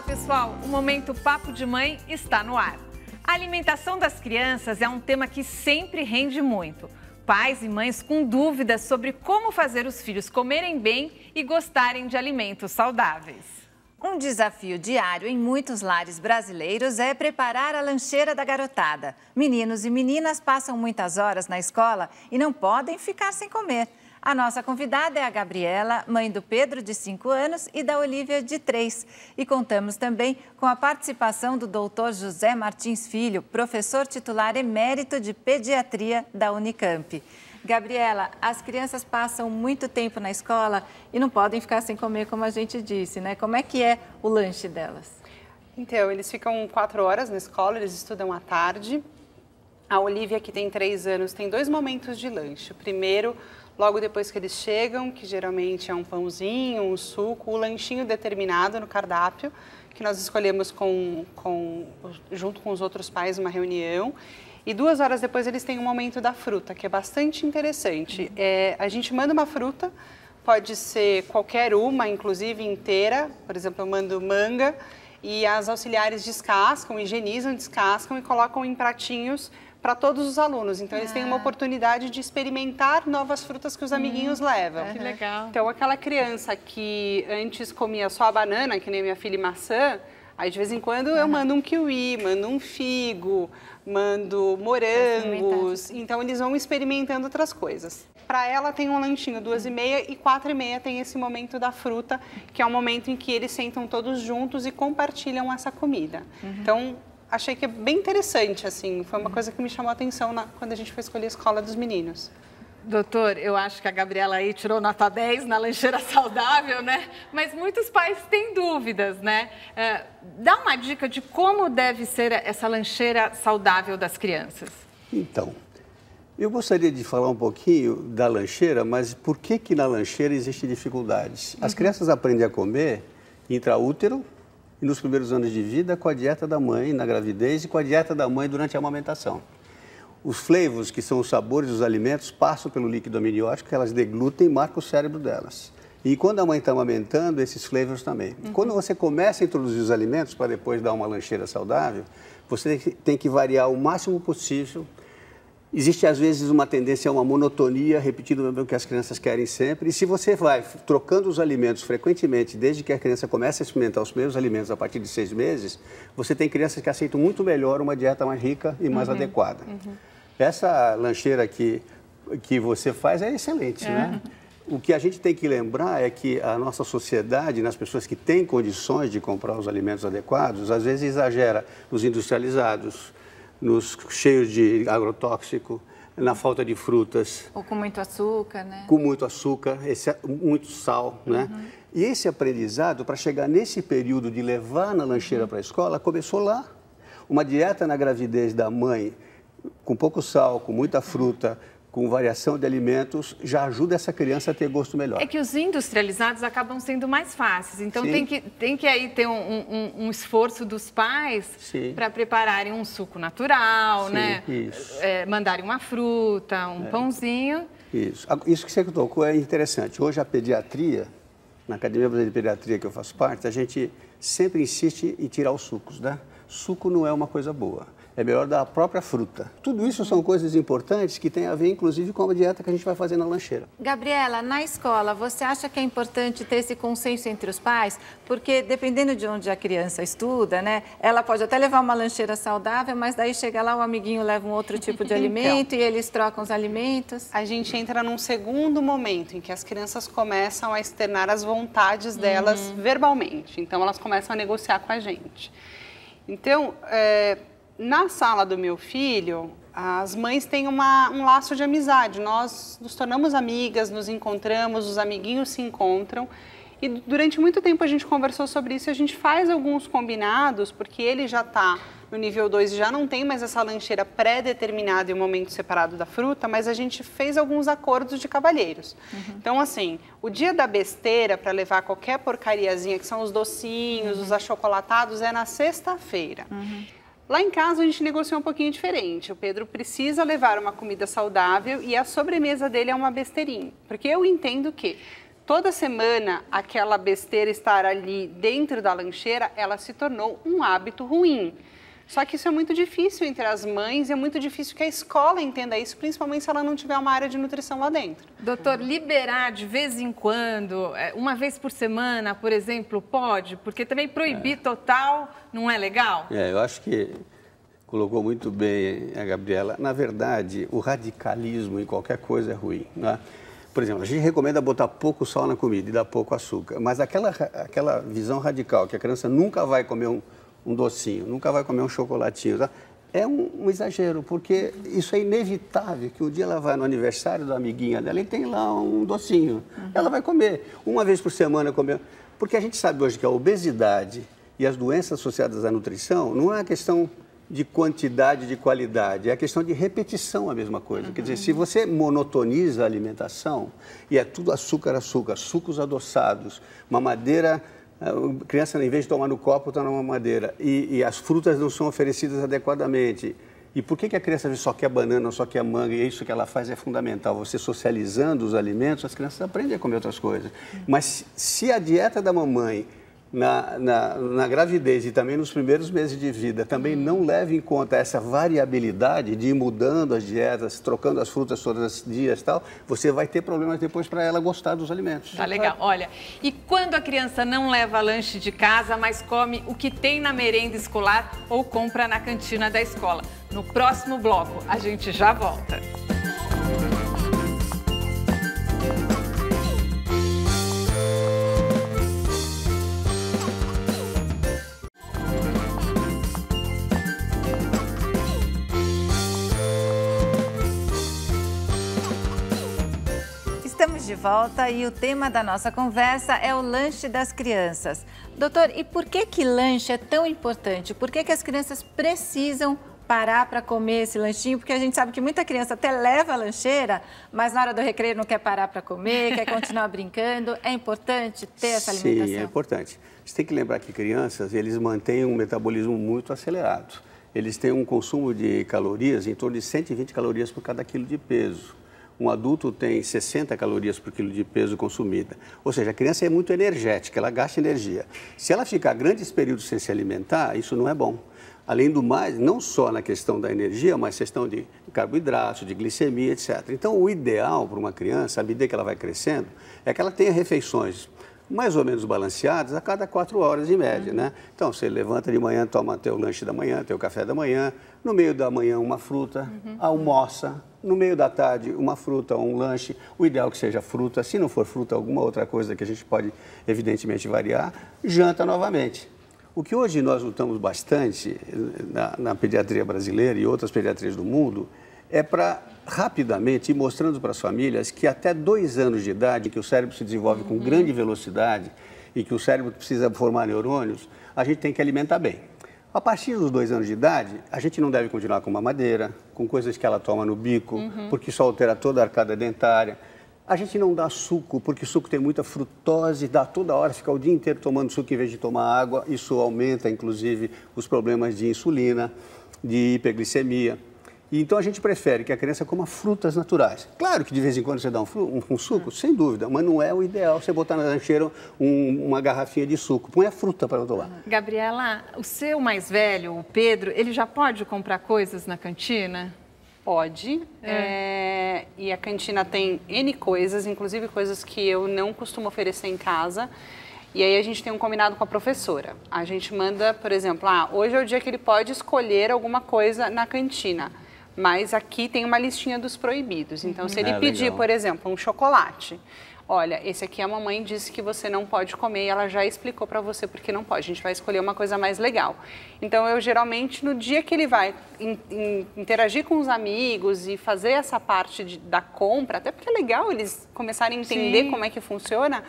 Olá, pessoal! O Momento Papo de Mãe está no ar. A alimentação das crianças é um tema que sempre rende muito. Pais e mães com dúvidas sobre como fazer os filhos comerem bem e gostarem de alimentos saudáveis. Um desafio diário em muitos lares brasileiros é preparar a lancheira da garotada. Meninos e meninas passam muitas horas na escola e não podem ficar sem comer. A nossa convidada é a Gabriela, mãe do Pedro, de 5 anos, e da Olivia, de 3. E contamos também com a participação do doutor José Martins Filho, professor titular emérito de pediatria da Unicamp. Gabriela, as crianças passam muito tempo na escola e não podem ficar sem comer, como a gente disse, né? Como é que é o lanche delas? Então, eles ficam 4 horas na escola, eles estudam à tarde. A Olivia, que tem 3 anos, tem 2 momentos de lanche. O primeiro, logo depois que eles chegam, que geralmente é um pãozinho, um suco, o lanchinho determinado no cardápio, que nós escolhemos junto com os outros pais numa reunião. E 2 horas depois eles têm um momento da fruta, que é bastante interessante. A gente manda uma fruta, pode ser qualquer uma, inclusive inteira. Por exemplo, eu mando manga e as auxiliares descascam, higienizam, descascam e colocam em pratinhos para todos os alunos. Então, eles têm uma oportunidade de experimentar novas frutas que os amiguinhos levam. Que legal. Então, aquela criança que antes comia só a banana, que nem minha filha, e maçã, aí de vez em quando eu mando um kiwi, mando um figo, mando morangos. Então, eles vão experimentando outras coisas. Para ela tem um lanchinho 2h30 e 4h30 tem esse momento da fruta, que é o momento em que eles sentam todos juntos e compartilham essa comida. Então, achei que é bem interessante, assim, foi uma coisa que me chamou a atenção quando a gente foi escolher a escola dos meninos. Doutor, eu acho que a Gabriela aí tirou nota 10 na lancheira saudável, né? Mas muitos pais têm dúvidas, né? Dá uma dica de como deve ser essa lancheira saudável das crianças. Então, eu gostaria de falar um pouquinho da lancheira, mas por que na lancheira existem dificuldades? As crianças aprendem a comer intraútero e nos primeiros anos de vida com a dieta da mãe na gravidez e com a dieta da mãe durante a amamentação. Os flavors, que são os sabores dos alimentos, passam pelo líquido amniótico, que elas deglutem e marcam o cérebro delas. E quando a mãe está amamentando, esses flavors também. Quando você começa a introduzir os alimentos para depois dar uma lancheira saudável, você tem que variar o máximo possível. Existe, às vezes, uma tendência a uma monotonia, repetindo o que as crianças querem sempre. E se você vai trocando os alimentos frequentemente, desde que a criança começa a experimentar os primeiros alimentos a partir de 6 meses, você tem crianças que aceitam muito melhor uma dieta mais rica e mais adequada. Essa lancheira que você faz é excelente, né? O que a gente tem que lembrar é que a nossa sociedade, nas pessoas que têm condições de comprar os alimentos adequados, às vezes exagera nos industrializados, nos cheios de agrotóxico, na falta de frutas. Ou com muito açúcar, né? Com muito açúcar, muito sal, né? E esse aprendizado, para chegar nesse período de levar na lancheira para a escola, começou lá. Uma dieta na gravidez da mãe, com pouco sal, com muita fruta, com variação de alimentos, já ajuda essa criança a ter gosto melhor. É que os industrializados acabam sendo mais fáceis, então tem que aí ter um esforço dos pais para prepararem um suco natural, né? Isso. Mandarem uma fruta, um pãozinho. Isso que você tocou é interessante. Hoje a pediatria, na Academia Brasileira de Pediatria que eu faço parte, a gente sempre insiste em tirar os sucos, né? Suco não é uma coisa boa. É melhor dar a própria fruta. Tudo isso são coisas importantes que têm a ver, inclusive, com a dieta que a gente vai fazer na lancheira. Gabriela, na escola, você acha que é importante ter esse consenso entre os pais? Porque, dependendo de onde a criança estuda, né? Ela pode até levar uma lancheira saudável, mas daí chega lá, o amiguinho leva um outro tipo de alimento e eles trocam os alimentos. A gente entra num segundo momento em que as crianças começam a externar as vontades delas verbalmente. Então, elas começam a negociar com a gente. Então, na sala do meu filho, as mães têm um laço de amizade. Nós nos tornamos amigas, nos encontramos, os amiguinhos se encontram. E durante muito tempo a gente conversou sobre isso e a gente faz alguns combinados, porque ele já está no nível 2 e já não tem mais essa lancheira pré-determinada e um momento separado da fruta, mas a gente fez alguns acordos de cavalheiros. Então, assim, o dia da besteira para levar qualquer porcariazinha, que são os docinhos, os achocolatados, é na sexta-feira. Lá em casa a gente negociou um pouquinho diferente. O Pedro precisa levar uma comida saudável e a sobremesa dele é uma besteirinha. Porque eu entendo que toda semana aquela besteira estar ali dentro da lancheira, ela se tornou um hábito ruim. Só que isso é muito difícil entre as mães e é muito difícil que a escola entenda isso, principalmente se ela não tiver uma área de nutrição lá dentro. Doutor, liberar de vez em quando, uma vez por semana, por exemplo, pode? Porque também proibir total não é legal? Eu acho que colocou muito bem a Gabriela. Na verdade, o radicalismo em qualquer coisa é ruim, né? Por exemplo, a gente recomenda botar pouco sal na comida e dar pouco açúcar, mas aquela visão radical que a criança nunca vai comer um docinho, nunca vai comer um chocolatinho, tá? É um exagero, porque isso é inevitável, que um dia ela vai no aniversário da amiguinha dela e tem lá um docinho. Ela vai comer, uma vez por semana comer. Porque a gente sabe hoje que a obesidade e as doenças associadas à nutrição não é uma questão de quantidade, de qualidade, é a questão de repetição, a mesma coisa. Quer dizer, se você monotoniza a alimentação e é tudo açúcar, sucos adoçados, mamadeira... A criança, em vez de tomar no copo, está numa mamadeira. E as frutas não são oferecidas adequadamente. E por que a criança só quer banana, só quer manga? E isso que ela faz é fundamental. Você socializando os alimentos, as crianças aprendem a comer outras coisas. Mas se a dieta da mamãe, na gravidez e também nos primeiros meses de vida, também não leva em conta essa variabilidade de ir mudando as dietas, trocando as frutas todos os dias e tal, você vai ter problemas depois para ela gostar dos alimentos. Tá legal. Olha, e quando a criança não leva lanche de casa, mas come o que tem na merenda escolar ou compra na cantina da escola? No próximo bloco, a gente já volta. Estamos de volta e o tema da nossa conversa é o lanche das crianças. Doutor, e por que lanche é tão importante? Por que as crianças precisam parar para comer esse lanchinho? Porque a gente sabe que muita criança até leva a lancheira, mas na hora do recreio não quer parar para comer, quer continuar brincando. É importante ter essa alimentação? Sim, é importante. Você tem que lembrar que crianças, eles mantêm um metabolismo muito acelerado. Eles têm um consumo de calorias em torno de 120 calorias por cada quilo de peso. Um adulto tem 60 calorias por quilo de peso consumida. Ou seja, a criança é muito energética, ela gasta energia. Se ela ficar grandes períodos sem se alimentar, isso não é bom. Além do mais, não só na questão da energia, mas questão de carboidratos, de glicemia, etc. Então, o ideal para uma criança, à medida que ela vai crescendo, é que ela tenha refeições mais ou menos balanceadas a cada 4 horas em média, né? Então, você levanta de manhã, toma teu lanche da manhã, teu café da manhã, no meio da manhã uma fruta, almoça, no meio da tarde uma fruta ou um lanche, o ideal é que seja fruta, se não for fruta, alguma outra coisa que a gente pode evidentemente variar, janta novamente. O que hoje nós lutamos bastante na pediatria brasileira e outras pediatrias do mundo é para rapidamente ir mostrando para as famílias que até 2 anos de idade, que o cérebro se desenvolve com grande velocidade e que o cérebro precisa formar neurônios, a gente tem que alimentar bem. A partir dos 2 anos de idade, a gente não deve continuar com mamadeira, com coisas que ela toma no bico, porque isso altera toda a arcada dentária. A gente não dá suco, porque suco tem muita frutose, dá toda hora, fica o dia inteiro tomando suco em vez de tomar água. Isso aumenta, inclusive, os problemas de insulina, de hiperglicemia. E então a gente prefere que a criança coma frutas naturais. Claro que de vez em quando você dá um suco, sem dúvida, mas não é o ideal você botar na lancheira uma garrafinha de suco. Põe a fruta para tomar. Gabriela, o seu mais velho, o Pedro, ele já pode comprar coisas na cantina? Pode. E a cantina tem N coisas, inclusive coisas que eu não costumo oferecer em casa. E aí a gente tem um combinado com a professora. A gente manda, por exemplo, hoje é o dia que ele pode escolher alguma coisa na cantina. Mas aqui tem uma listinha dos proibidos. Então, se ele pedir, legal, por exemplo, um chocolate, olha, esse aqui a mamãe disse que você não pode comer e ela já explicou para você porque não pode. A gente vai escolher uma coisa mais legal. Então, eu geralmente, no dia que ele vai interagir com os amigos e fazer essa parte da compra, até porque é legal eles começarem a entender como é que funciona,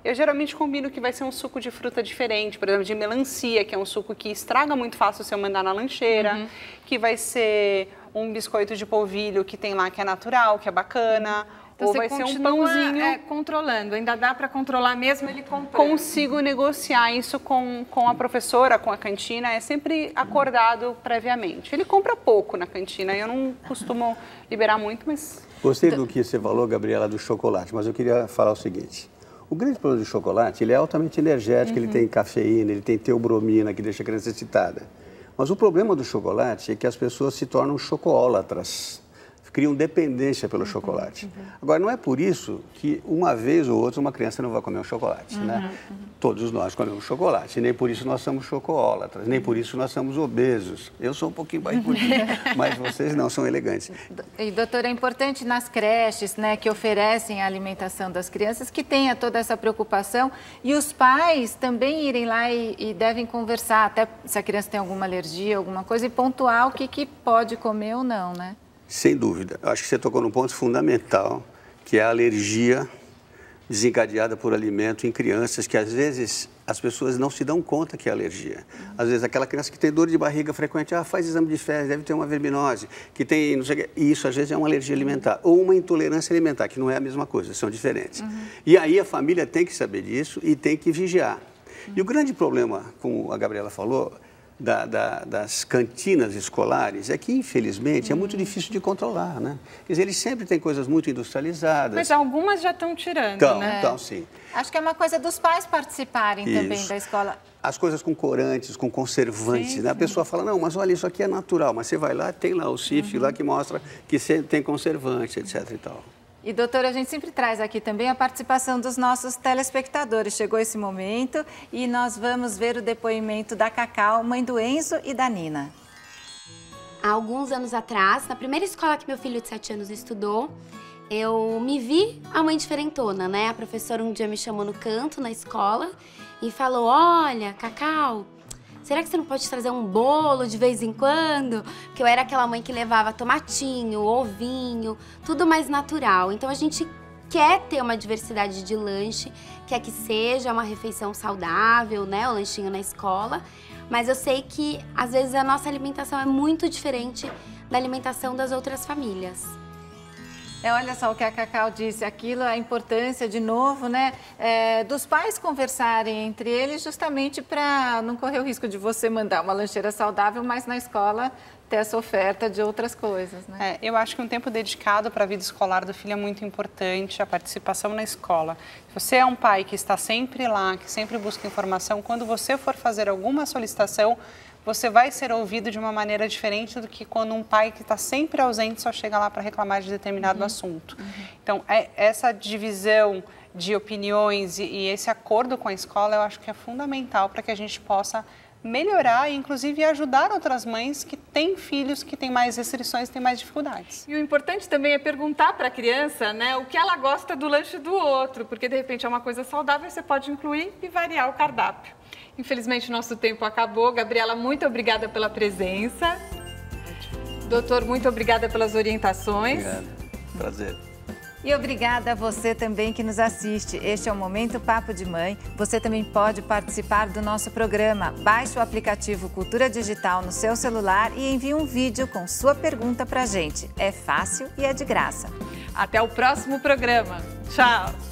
eu geralmente combino que vai ser um suco de fruta diferente, por exemplo, de melancia, que é um suco que estraga muito fácil se eu mandar na lancheira, que vai ser um biscoito de polvilho que tem lá que é natural, que é bacana, então, ou vai ser um pãozinho. Controlando, ainda dá para controlar mesmo ele comprando. Consigo negociar isso com a professora, com a cantina, é sempre acordado previamente. Ele compra pouco na cantina, eu não costumo liberar muito, mas... Gostei do que você falou, Gabriela, do chocolate, mas eu queria falar o seguinte. O grande problema do chocolate, ele é altamente energético, ele tem cafeína, ele tem teobromina, que deixa a criança excitada. Mas o problema do chocolate é que as pessoas se tornam chocoólatras, criam dependência pelo chocolate. Agora, não é por isso que uma vez ou outra uma criança não vai comer um chocolate, né? Todos nós comemos chocolate, nem por isso nós somos chocoólatras, nem por isso nós somos obesos. Eu sou um pouquinho mais gordinho, mas vocês não, são elegantes. E, doutora, é importante nas creches, né, que oferecem a alimentação das crianças, que tenha toda essa preocupação e os pais também irem lá e devem conversar, até se a criança tem alguma alergia, alguma coisa, e pontuar o que pode comer ou não, né? Sem dúvida. Acho que você tocou num ponto fundamental, que é a alergia desencadeada por alimento em crianças, que às vezes as pessoas não se dão conta que é alergia. Às vezes aquela criança que tem dor de barriga frequente, faz exame de fezes, deve ter uma verminose, que tem não sei o que, e isso às vezes é uma alergia alimentar, ou uma intolerância alimentar, que não é a mesma coisa, são diferentes. E aí a família tem que saber disso e tem que vigiar. E o grande problema, como a Gabriela falou, das cantinas escolares é que, infelizmente, é muito difícil de controlar, né? Quer dizer, eles sempre têm coisas muito industrializadas. Mas algumas já estão tirando, né? Então, sim. Acho que é uma coisa dos pais participarem também da escola. As coisas com corantes, com conservantes, né? A pessoa fala, não, mas olha, isso aqui é natural. Mas você vai lá, tem lá o CIF lá que mostra que tem conservante, etc. e tal. E, doutora, a gente sempre traz aqui também a participação dos nossos telespectadores. Chegou esse momento e nós vamos ver o depoimento da Cacau, mãe do Enzo e da Nina. Há alguns anos atrás, na primeira escola que meu filho de 7 anos estudou, eu me vi a mãe diferentona, né? A professora um dia me chamou no canto na escola e falou, olha, Cacau, será que você não pode trazer um bolo de vez em quando? Porque eu era aquela mãe que levava tomatinho, ovinho, tudo mais natural. Então a gente quer ter uma diversidade de lanche, quer que seja uma refeição saudável, né? O lanchinho na escola. Mas eu sei que às vezes a nossa alimentação é muito diferente da alimentação das outras famílias. Olha só o que a Cacau disse, aquilo, a importância, de novo, né, dos pais conversarem entre eles justamente para não correr o risco de você mandar uma lancheira saudável, mas na escola ter essa oferta de outras coisas, né? Eu acho que um tempo dedicado para a vida escolar do filho é muito importante, a participação na escola. Se você é um pai que está sempre lá, que sempre busca informação, quando você for fazer alguma solicitação, você vai ser ouvido de uma maneira diferente do que quando um pai que está sempre ausente só chega lá para reclamar de determinado assunto. Então, essa divisão de opiniões e esse acordo com a escola, eu acho que é fundamental para que a gente possa melhorar e, inclusive, ajudar outras mães que têm filhos que têm mais restrições, têm mais dificuldades. E o importante também é perguntar para a criança, né, o que ela gosta do lanche do outro, porque, de repente, é uma coisa saudável, você pode incluir e variar o cardápio. Infelizmente, nosso tempo acabou. Gabriela, muito obrigada pela presença. Doutor, muito obrigada pelas orientações. Obrigado. Prazer. E obrigada a você também que nos assiste. Este é o Momento Papo de Mãe. Você também pode participar do nosso programa. Baixe o aplicativo Cultura Digital no seu celular e envie um vídeo com sua pergunta pra gente. É fácil e é de graça. Até o próximo programa. Tchau!